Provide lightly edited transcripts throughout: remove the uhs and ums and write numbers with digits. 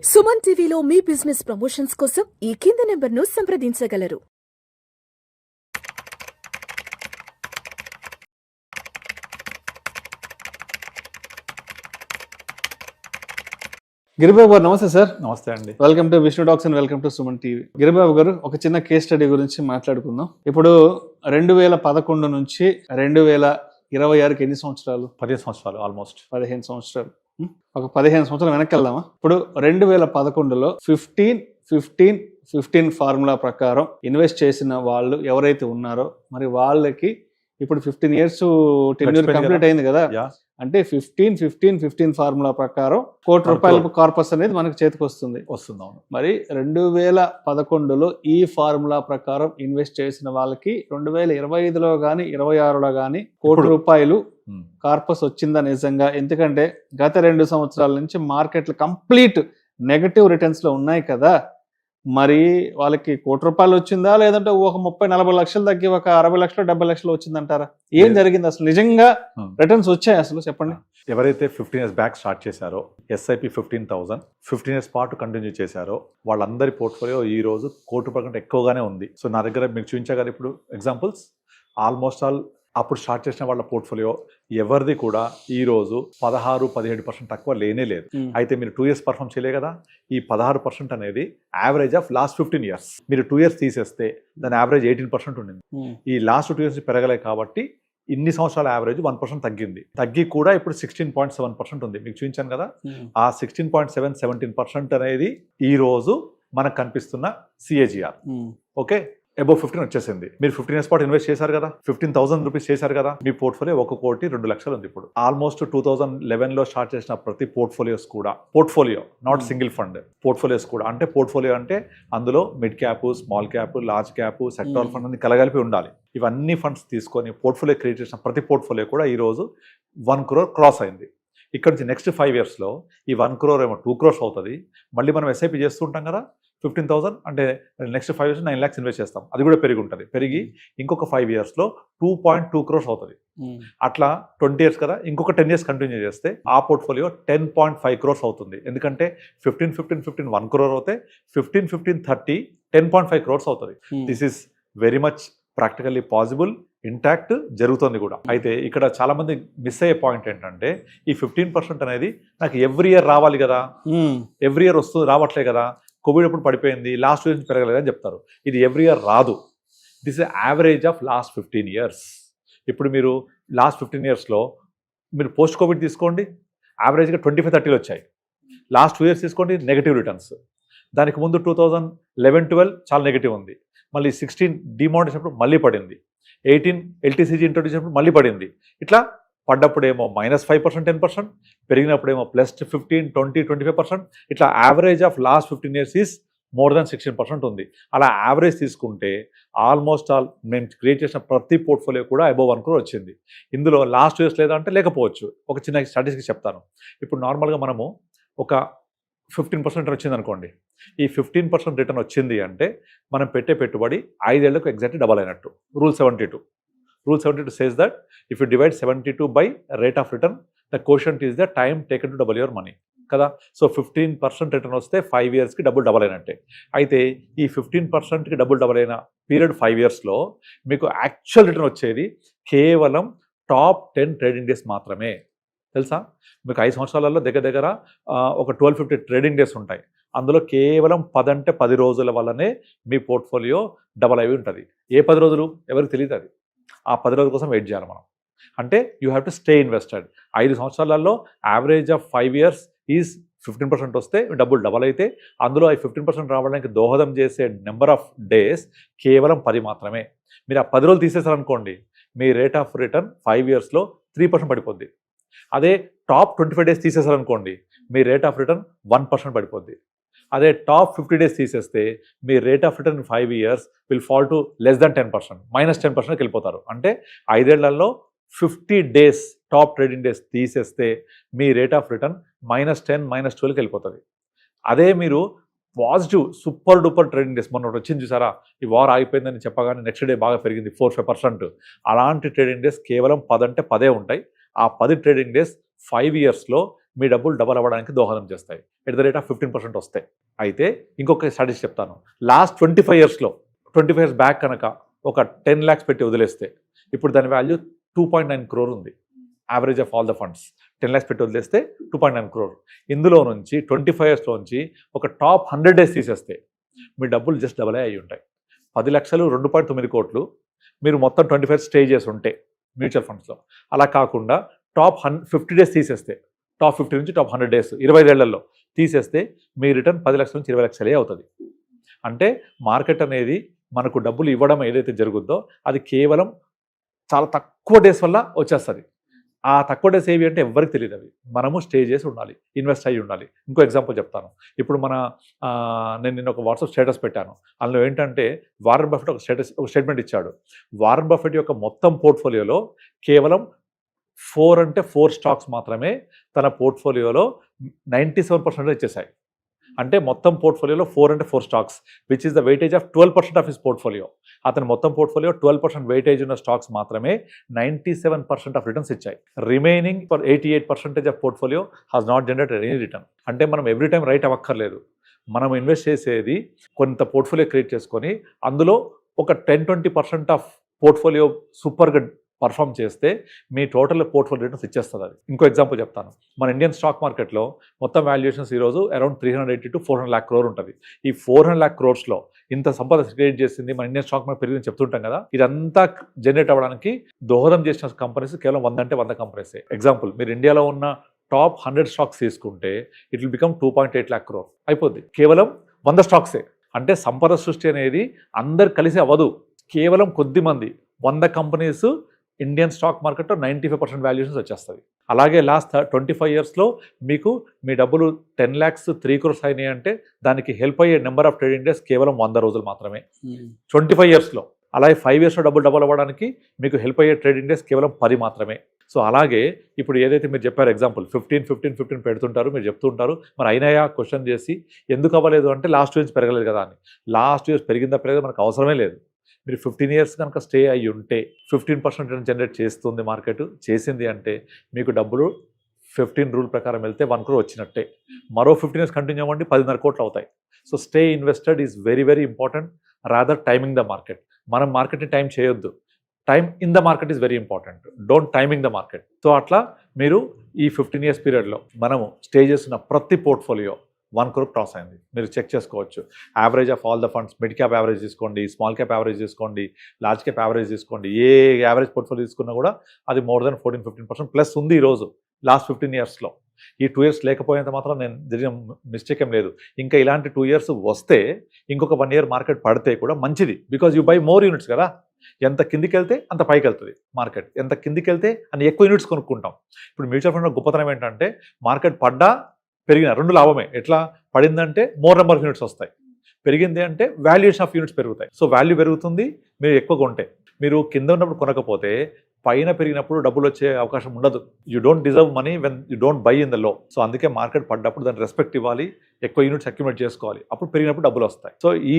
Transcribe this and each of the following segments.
సుమన్ టీవీలో మీ business promotions కోసం ఈ కింది నెంబర్ను సంప్రదించగలరు. గిరిబాబు గారు నమస్తే సార్. నమస్తే అండి. Welcome to Vishnu talks and welcome to Suman TV. Giribabu గారు, ఒక చిన్న కేస్ స్టడీ గురించి మాట్లాడుకుందాం. ఇప్పుడు 2011 నుంచి 2026కి ఎన్ని సంవత్సరాలు? 15 సంవత్సరాలు, ఆల్మోస్ట్ 15 సంవత్సరాలు. ఒక 15 సంవత్సరాలు వెనక్కి వెళ్దామా? ఇప్పుడు 2011లో 15-15-15 ఫార్ములా ప్రకారం ఇన్వెస్ట్ చేసిన వాళ్ళు ఎవరైతే ఉన్నారో మరి వాళ్ళకి ఇప్పుడు 15 years టెన్యూర్ కంప్లీట్ అయింది కదా. అంటే 15-15-15 ఫార్ములా ప్రకారం ₹1 కోటి కార్పస్ అనేది మనకు చేతికి వస్తుంది. మరి 2011లో ఈ ఫార్ములా ప్రకారం ఇన్వెస్ట్ చేసిన వాళ్ళకి 2025లో గానీ 26లో గానీ ₹1 కార్పస్ వచ్చిందా నిజంగా? ఎందుకంటే గత 2 సంవత్సరాల నుంచి మార్కెట్లు కంప్లీట్ నెగటివ్ రిటర్న్స్ లో ఉన్నాయి కదా. మరి వాళ్ళకి ₹1 వచ్చిందా, లేదంటే ఒక 30-40 లక్షలు తగ్గి ఒక 60 లక్షలు 70 లక్షలు వచ్చిందంటారా? ఏం జరిగింది అసలు? నిజంగా రిటర్న్స్ వచ్చాయి అసలు? చెప్పండి. ఎవరైతే 15 years బ్యాక్ స్టార్ట్ చేశారో SIP 15,000 15 years పాటు కంటిన్యూ చేశారో వాళ్ళందరి పోర్ట్ఫోలియో ఈ రోజు ₹1 కంటే ఎక్కువగానే ఉంది. సో నా దగ్గర మీకు చూపించగల ఇప్పుడు ఎగ్జాంపుల్స్ ఆల్మోస్ట్ ఆల్ అప్పుడు స్టార్ట్ చేసిన వాళ్ళ పోర్ట్ఫోలియో ఎవరిది కూడా ఈ రోజు 16-17% తక్కువ లేనే లేదు. అయితే మీరు 2 years పర్ఫామ్ చేయలే కదా. ఈ 16% అనేది యావరేజ్ ఆఫ్ లాస్ట్ 15 years. మీరు 2 years తీసేస్తే దాని యావరేజ్ 18% ఉండింది. ఈ లాస్ట్ 2 years పెరగలే కాబట్టి ఇన్ని సంవత్సరాల యావరేజ్ 1% తగ్గింది. తగ్గి కూడా ఇప్పుడు 16.7% ఉంది. మీకు చూపించాను కదా. ఆ 16.7-17% అనేది ఈ రోజు మనకు కనిపిస్తున్న CAGR. ఓకే, అబౌవ్ 15 వచ్చేసింది. మీరు 15 years పాటు ఇన్వెస్ట్ చేశారు కదా, 15,000 రూపీస్ చేశారు కదా. మీ పోర్ట్ఫోలియో ₹1,02,00,000 ఉంది ఇప్పుడు. ఆల్మోస్ట్ 2011లో స్టార్ట్ చేసిన ప్రతి పోర్ట్ఫోలియోస్ కూడా, portfolio not single fund, portfolios కూడా అంటే పోర్ట్ఫోలియో అంటే అందులో mid cap, small cap, large cap, sector fund అని కలగలిపి ఉండాలి. ఇవన్నీ ఫండ్స్ తీసుకొని పోర్ట్ఫోలియో క్రియేట్ చేసిన ప్రతి పోర్ట్ఫోలియో కూడా ఈ రోజు 1 crore క్రాస్ అయింది. ఇక్కడ నుంచి నెక్స్ట్ 5 yearsలో ఈ 1 crore ఏమో 2 crores అవుతుంది. మళ్ళీ మనం SIP చేస్తుంటాం కదా. 15,000 అంటే నెక్స్ట్ 5 years 9 lakhs ఇన్వెస్ట్ చేస్తాం. అది కూడా పెరిగి ఉంటుంది. పెరిగి ఇంకొక 5 yearsలో 2.2 crores అవుతుంది. అట్లా 20 years కదా. ఇంకొక 10 years కంటిన్యూ చేస్తే ఆ పోర్ట్ఫోలియో 10.5 crores అవుతుంది. ఎందుకంటే 15-15-15 1 crore అవుతాయి. 15-15-30 10.5 crores అవుతుంది. This is very much practically possible, intact జరుగుతుంది కూడా. అయితే ఇక్కడ చాలా మంది మిస్ అయ్యే పాయింట్ ఏంటంటే ఈ 15% అనేది నాకు ఎవ్రీ ఇయర్ రావాలి కదా, ఎవ్రీ ఇయర్ రావట్లే కదా, కోవిడ్ అప్పుడు పడిపోయింది, లాస్ట్ ఇయర్ పెరగలేదని చెప్తారు. ఇది ఎవ్రీ ఇయర్ రాదు. This is average of last 15 years. ఇప్పుడు మీరు లాస్ట్ 15 yearsలో మీరు పోస్ట్ కోవిడ్ తీసుకోండి, యావరేజ్గా 25-30 వచ్చాయి. లాస్ట్ 2 years తీసుకోండి, నెగిటివ్ రిటర్న్స్. దానికి ముందు 2011-12 చాలా నెగిటివ్ ఉంది. మళ్ళీ 16 డిమానిటైజేషన్ అప్పుడు మళ్ళీ పడింది. 18 LTCG ఇంట్రొడ్యూస్ అయినప్పుడు మళ్ళీ పడింది. ఇట్లా పడ్డప్పుడేమో -5% 10%, పెరిగినప్పుడేమో +15, 20, 25%. ఇట్లా average of last 15 years is more than 16% ఉంది. అలా యావరేజ్ తీసుకుంటే ఆల్మోస్ట్ ఆల్ మేము క్రియేట్ చేసిన ప్రతి పోర్ట్ఫోలియో కూడా అబోవ్ 1 crore వచ్చింది. ఇందులో లాస్ట్ 2 years లేదా అంటే లేకపోవచ్చు. ఒక చిన్న స్టాటిస్టిక్స్ చెప్తాను. ఇప్పుడు నార్మల్గా మనము ఒక 15% వచ్చింది అనుకోండి. ఈ 15% రిటర్న్ వచ్చింది అంటే మనం పెట్టే పెట్టుబడి 5 ఏళ్లకు ఎగ్జాక్ట్లీ డబల్ అయినట్టు. Rule 72 says that if you divide 72 by rate of return, the quotient is the time taken to double your money కదా. సో 15% రిటర్న్ వస్తే 5 yearsకి డబుల్ అయినట్టే. అయితే ఈ 15%కి డబుల్ అయిన పీరియడ్ 5 yearsలో మీకు యాక్చువల్ రిటర్న్ వచ్చేది కేవలం టాప్ 10 ట్రేడింగ్ డేస్ మాత్రమే. తెలుసా? మీకు 5 సంవత్సరాలలో దగ్గర ఒక 1250 ట్రేడింగ్ డేస్ ఉంటాయి. అందులో కేవలం 10 రోజుల వల్లనే మీ పోర్ట్ఫోలియో డబల్ అయి ఉంటుంది. ఏ 10 రోజులు ఎవరికి తెలియదు. అది ఆ 10 రోజుల కోసం వెయిట్ చేయాలి మనం. అంటే you have to stay invested. 5 సంవత్సరాలలో యావరేజ్ ఆఫ్ 5 years ఈజ్ 15% వస్తే డబల్ అయితే అందులో ఈ 15% రావడానికి దోహదం చేసే నెంబర్ ఆఫ్ డేస్ కేవలం 10 మాత్రమే. మీరు ఆ 10 రోజులు తీసేసారనుకోండి, మీ రేట్ ఆఫ్ రిటర్న్ 5 yearsలో 3% పడిపోద్ది. అదే టాప్ 25 days తీసేసారనుకోండి, మీ రేట్ ఆఫ్ రిటర్న్ 1% పడిపోద్ది. అదే టాప్ 50 days తీసేస్తే మీ rate of return 5 years will fall to less than 10%, -10%కి వెళ్ళిపోతారు. అంటే 5 ఏళ్లలో 50 days టాప్ ట్రేడింగ్ డేస్ తీసేస్తే మీ రేట్ ఆఫ్ రిటర్న్ -10, -12కి వెళ్ళిపోతుంది. అదే మీరు positive super duper trading days మొన్న వచ్చింది చూసారా, ఈ వార్ ఆగిపోయిందని చెప్పగానే నెక్స్ట్ డే బాగా పెరిగింది 4-5%. అలాంటి ట్రేడింగ్ డేస్ కేవలం 10 అంటే 10 ఉంటాయి. ఆ 10 ట్రేడింగ్ డేస్ 5 yearsలో మీ డబ్బులు డబల్ అవ్వడానికి దోహదం చేస్తాయి. ఎట్ ద రేట్ ఆఫ్ 15% వస్తాయి. అయితే ఇంకొక స్టాటిస్టిక్స్ చెప్తాను. లాస్ట్ 25 yearsలో 25 years బ్యాక్ కనుక ఒక 10 lakhs పెట్టి వదిలేస్తే ఇప్పుడు దాని వాల్యూ 2.9 crore ఉంది. Average of all the funds 10 lakhs పెట్టి వదిలేస్తే 2.9 crore. ఇందులో నుంచి 25 years నుంచి ఒక టాప్ 100 days తీసేస్తే మీ డబ్బులు జస్ట్ డబల్ అయ్యి ఉంటాయి. 10 లక్షలు 2.9 కోట్లు మీరు మొత్తం 25 years స్టే చేసి ఉంటే మ్యూచువల్ ఫండ్స్లో. అలా కాకుండా టాప్ 50 days తీసేస్తే, టాప్ 50 నుంచి టాప్ 100 days 25 ఏళ్లలో తీసేస్తే మీ రిటర్న్ 10 లక్షల నుంచి 20 లక్షలే అవుతుంది. అంటే మార్కెట్ అనేది మనకు డబ్బులు ఇవ్వడం ఏదైతే జరుగుద్దో అది కేవలం చాలా తక్కువ డేస్ వల్ల వచ్చేస్తుంది. ఆ తక్కువ డేస్ ఏవి అంటే ఎవరికి తెలియదు. అవి మనము స్టే చేసి ఉండాలి, ఇన్వెస్ట్ అయ్యి ఉండాలి. ఇంకో ఎగ్జాంపుల్ చెప్తాను. ఇప్పుడు నేను నిన్న ఒక వాట్సాప్ స్టేటస్ పెట్టాను. అందులో ఏంటంటే వారన్ బఫెట్ ఒక స్టేట్మెంట్ ఇచ్చాడు. వారన్ బఫెట్ యొక్క మొత్తం పోర్ట్ఫోలియోలో కేవలం 4 స్టాక్స్ మాత్రమే తన పోర్ట్ఫోలియోలో 97% ఇచ్చేసాయి. అంటే మొత్తం పోర్ట్ఫోలియోలో 4 stocks which is the weightage of 12% of his portfolio. అతని మొత్తం పోర్ట్ఫోలియో 12% వెయిటేజ్ ఉన్న స్టాక్స్ మాత్రమే 97% ఆఫ్ రిటర్న్స్ ఇచ్చాయి. Remaining 88% of portfolio has not generated any return. అంటే మనం ఎవ్రీ టైం రైట్ అవ్వక్కర్లేదు. మనం ఇన్వెస్ట్ చేసేది కొంత పోర్ట్ఫోలియో క్రియేట్ చేసుకొని అందులో ఒక 10-20% ఆఫ్ పోర్ట్ఫోలియో సూపర్గా పర్ఫామ్ చేస్తే మీ టోటల్ పోర్ట్ఫోలియో రిటర్న్స్ ఇచ్చేస్తుంది. అది ఇంకో ఎగ్జాంపుల్ చెప్తాను. మన ఇండియన్ స్టాక్ మార్కెట్లో మొత్తం వాల్యుయేషన్స్ ఈరోజు అరౌండ్ 380 to 400 lakh crore ఉంటుంది. ఈ 400 lakh crores ఇంత సంపద క్రియేట్ చేసింది మన ఇండియన్ స్టాక్ మార్కెట్ పెరిగిందని చెప్తుంటాం కదా. ఇదంతా జనరేట్ అవ్వడానికి దోహదం చేసిన కంపెనీస్ కేవలం 100 అంటే 100 కంపెనీస్. ఎగ్జాంపుల్ మీరు ఇండియాలో ఉన్న టాప్ 100 స్టాక్స్ తీసుకుంటే it will become 2.8 lakh crore అయిపోద్ది. కేవలం 100 స్టాక్సే. అంటే సంపద సృష్టి అనేది అందరు కలిసి అవ్వదు. కేవలం కొద్ది మంది 100 కంపెనీస్ ఇండియన్ స్టాక్ మార్కెట్లో 95% వాల్యుయేషన్స్ వచ్చేస్తుంది. అలాగే లాస్ట్ 25 yearsలో మీకు మీ డబ్బులు 10 lakhs 3 crores అయినాయి అంటే దానికి హెల్ప్ అయ్యే నెంబర్ ఆఫ్ ట్రేడింగ్ డేస్ కేవలం 100 రోజులు మాత్రమే 25 yearsలో. అలాగే 5 yearsలో డబుల్ అవ్వడానికి మీకు హెల్ప్ అయ్యే ట్రేడింగ్ డేస్ కేవలం 10 మాత్రమే. సో అలాగే ఇప్పుడు ఏదైతే మీరు చెప్పారు ఎగ్జాంపుల్ 15 పెడుతుంటారు, మీరు చెప్తుంటారు. మరి అయినాయా క్వశ్చన్ చేసి ఎందుకు అవ్వలేదు అంటే లాస్ట్ ఇయర్స్ పెరగలేదు కదా అని. లాస్ట్ ఇయర్స్ పెరిగిందా పెరగదు మనకు అవసరమే లేదు. మీరు 15 years కనుక స్టే అయ్యి ఉంటే 15% రిటర్న్ జనరేట్ చేస్తుంది మార్కెట్. చేసింది అంటే మీకు డబ్బులు 15 రూల్ ప్రకారం వెళ్తే 1 crore వచ్చినట్టే. మరో 15 years కంటిన్యూ అవ్వండి 10.5 కోట్లు అవుతాయి. So stay invested is very very important rather timing the market. మనం మార్కెట్ని టైం చేయొద్దు. Time in the market is very important. Don't timing the market. So అట్లా మీరు ఈ 15 years పీరియడ్లో మనము స్టే చేస్తున్న ప్రతి పోర్ట్ఫోలియో 1 crore క్రాస్ అయింది. మీరు చెక్ చేసుకోవచ్చు. Average of all the funds, mid cap average తీసుకోండి, స్మాల్ క్యాప్ యావరేజ్ తీసుకోండి, లార్జ్ క్యాప్ యావరేజ్ తీసుకోండి. ఏ యావరేజ్ పోర్ట్ఫోలియో తీసుకున్నా కూడా అది మోర్ దెన్ 14-15% ప్లస్ ఉంది ఈరోజు లాస్ట్ 15 yearsలో. ఈ 2 years లేకపోయినంత మాత్రం నేను జరిగిన మిస్టేక్ ఏం లేదు. ఇంకా ఇలాంటి 2 years వస్తే ఇంకొక 1 year మార్కెట్ పడితే కూడా మంచిది. Because you by more units కదా. ఎంత కిందికి వెళ్తే అంత పైకి వెళ్తుంది మార్కెట్. ఎంత కిందికి వెళ్తే అన్ని ఎక్కువ యూనిట్స్ కొనుక్కుంటాం. ఇప్పుడు మ్యూచువల్ ఫండ్ గొప్పతనం ఏంటంటే మార్కెట్ పడ్డా పెరిగిన రెండు లాభమే. ఎట్లా పడిందంటే మోర్ నెంబర్ ఆఫ్ యూనిట్స్ వస్తాయి, పెరిగింది అంటే వాల్యుయేషన్ ఆఫ్ యూనిట్స్ పెరుగుతాయి. సో వాల్యూ పెరుగుతుంది మీరు ఎక్కువ కొంటే. మీరు కింద ఉన్నప్పుడు కొనకపోతే పైన పెరిగినప్పుడు డబ్బులు వచ్చే అవకాశం ఉండదు. You don't deserve money when you don't by in the low. So అందుకే మార్కెట్ పడ్డప్పుడు దాన్ని రెస్పెక్ట్ ఇవ్వాలి, ఎక్కువ యూనిట్స్ అక్యుములేట్ చేసుకోవాలి, అప్పుడు పెరిగినప్పుడు డబ్బులు వస్తాయి. సో ఈ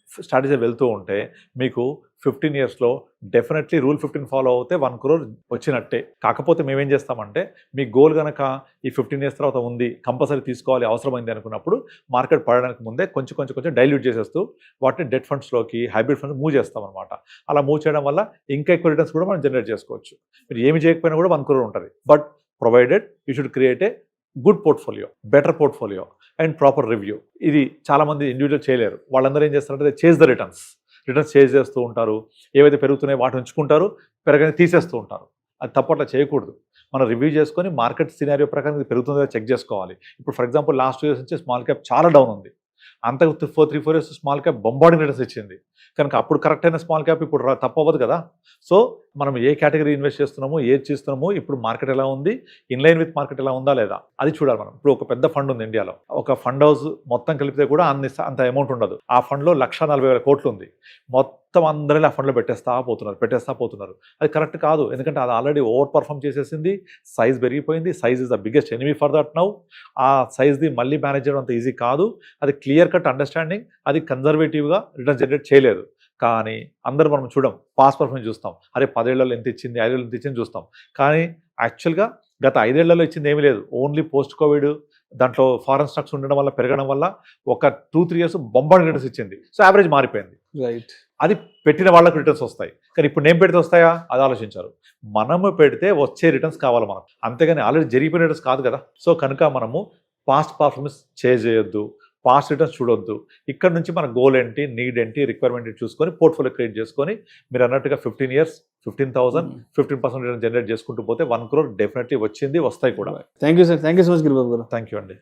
స్ట్రాటజీ వెళ్తూ ఉంటే మీకు 15 yearsలో డెఫినెట్లీ రూల్ 15 ఫాలో అవుతే 1 crore వచ్చినట్టే. కాకపోతే మేమేం చేస్తామంటే మీ గోల్ కనుక ఈ 15 years తర్వాత ఉంది, కంపల్సరీ తీసుకోవాలి, అవసరమైంది అనుకున్నప్పుడు మార్కెట్ పడడానికి ముందే కొంచెం డైల్యూట్ చేసేస్తూ వాటిని డెట్ ఫండ్స్లోకి, హైబ్రిడ్ ఫండ్స్ మూవ్ చేస్తాం అనమాట. అలా మూవ్ చేయడం వల్ల ఇంకా ఎక్కువ రిటర్న్స్ కూడా మనం జనరేట్ చేసుకోవచ్చు. మీరు ఏమి చేయకపోయినా కూడా 1 crore ఉంటుంది. But provided you should create a good portfolio, better portfolio and proper review. ఇది చాలామంది ఇండివిజువల్ చేయలేరు. వాళ్ళందరూ ఏం చేస్తారంటే చేజ్ ద రిటర్న్స్ చేజ్ చేస్తూ ఉంటారు. ఏవైతే పెరుగుతున్నాయో వాటిని ఉంచుకుంటారు, పెరగని తీసేస్తూ ఉంటారు. అది తప్పట్లా చేయకూడదు. మనం రివ్యూ చేసుకొని మార్కెట్ సినారియో ప్రకారం ఇది పెరుగుతుందో చెక్ చేసుకోవాలి. ఇప్పుడు ఫర్ ఎగ్జాంపుల్ లాస్ట్ 2 years నుంచి స్మాల్ క్యాప్ చాలా డౌన్ ఉంది. అంతకు 3-4 years small cap bombarding returns ఇచ్చింది. కనుక అప్పుడు కరెక్ట్ అయిన స్మాల్ క్యాప్ ఇప్పుడు తప్పవద్దు కదా. సో మనం ఏ కేటగిరీ ఇన్వెస్ట్ చేస్తున్నామో, ఏది చేస్తున్నామో, ఇప్పుడు మార్కెట్ ఎలా ఉంది, ఇన్లైన్ విత్ మార్కెట్ ఎలా ఉందా లేదా అది చూడాలి మనం. ఇప్పుడు ఒక పెద్ద ఫండ్ ఉంది ఇండియాలో, ఒక ఫండ్ హౌస్ మొత్తం కలిపితే కూడా అంత అమౌంట్ ఉండదు. ఆ ఫండ్లో 1,40,000 కోట్లు ఉంది. మొత్తం అందరూ ఆ ఫండ్లో పెట్టేస్తా పోతున్నారు. అది కరెక్ట్ కాదు. ఎందుకంటే అది ఆల్రెడీ ఓవర్ పర్ఫామ్ చేసేసింది, సైజ్ పెరిగిపోయింది. Size is the biggest enemy for that now. ఆ సైజ్ది మళ్ళీ మేనేజ్ చేయడం అంత ఈజీ కాదు. అది క్లియర్ కట్ అండర్స్టాండింగ్, అది కన్జర్వేటివ్గా రిటర్న్ జనరేట్ చేయలేదు. కానీ అందరూ మనం చూడం, పాస్ పర్ఫార్మెన్స్ చూస్తాం, అరే 10 ఏళ్లలో ఎంత ఇచ్చింది, 5 ఏళ్ళు ఎంత ఇచ్చింది చూస్తాం. కానీ యాక్చువల్గా గత 5 ఏళ్లలో ఇచ్చింది ఏమీ లేదు. ఓన్లీ పోస్ట్ కోవిడ్ దాంట్లో ఫారెన్ స్టాక్స్ ఉండడం వల్ల పెరగడం వల్ల ఒక 2-3 ఇయర్స్ బొంబార్డ్ రిటర్న్స్ ఇచ్చింది. సో యావరేజ్ మారిపోయింది. రైట్. అది పెట్టిన వాళ్ళకు రిటర్న్స్ వస్తాయి. కానీ ఇప్పుడు నేను పెడితే వస్తాయా అది ఆలోచించారు. మనము పెడితే వచ్చే రిటర్న్స్ కావాలి మనకు, అంతేగాని ఆల్రెడీ జరిగిపోయిన రిటర్న్స్ కాదు కదా. సో కనుక మనము పాస్ట్ పర్ఫార్మెన్స్ చేంజ్ చేయొద్దు, పాస్ట్ రిటర్న్స్ చూడొద్దు. ఇక్కడ నుంచి మన గోల్ ఏంటి, నీడ్ ఏంటి, రిక్వైర్మెంట్ ఏంటి చూసుకొని పోర్ట్ఫోలియో క్రియేట్ చేసుకొని మీరు అన్నట్టుగా 15 years 15,000 15% రిటర్న్ జనరేట్ చేసుకుంటూ పోతే 1 crore డెఫినెట్లీ వచ్చింది, వస్తాయి కూడా. Thank you sir, thank you so much Giribabu గారు. థ్యాంక్ యూ అండి.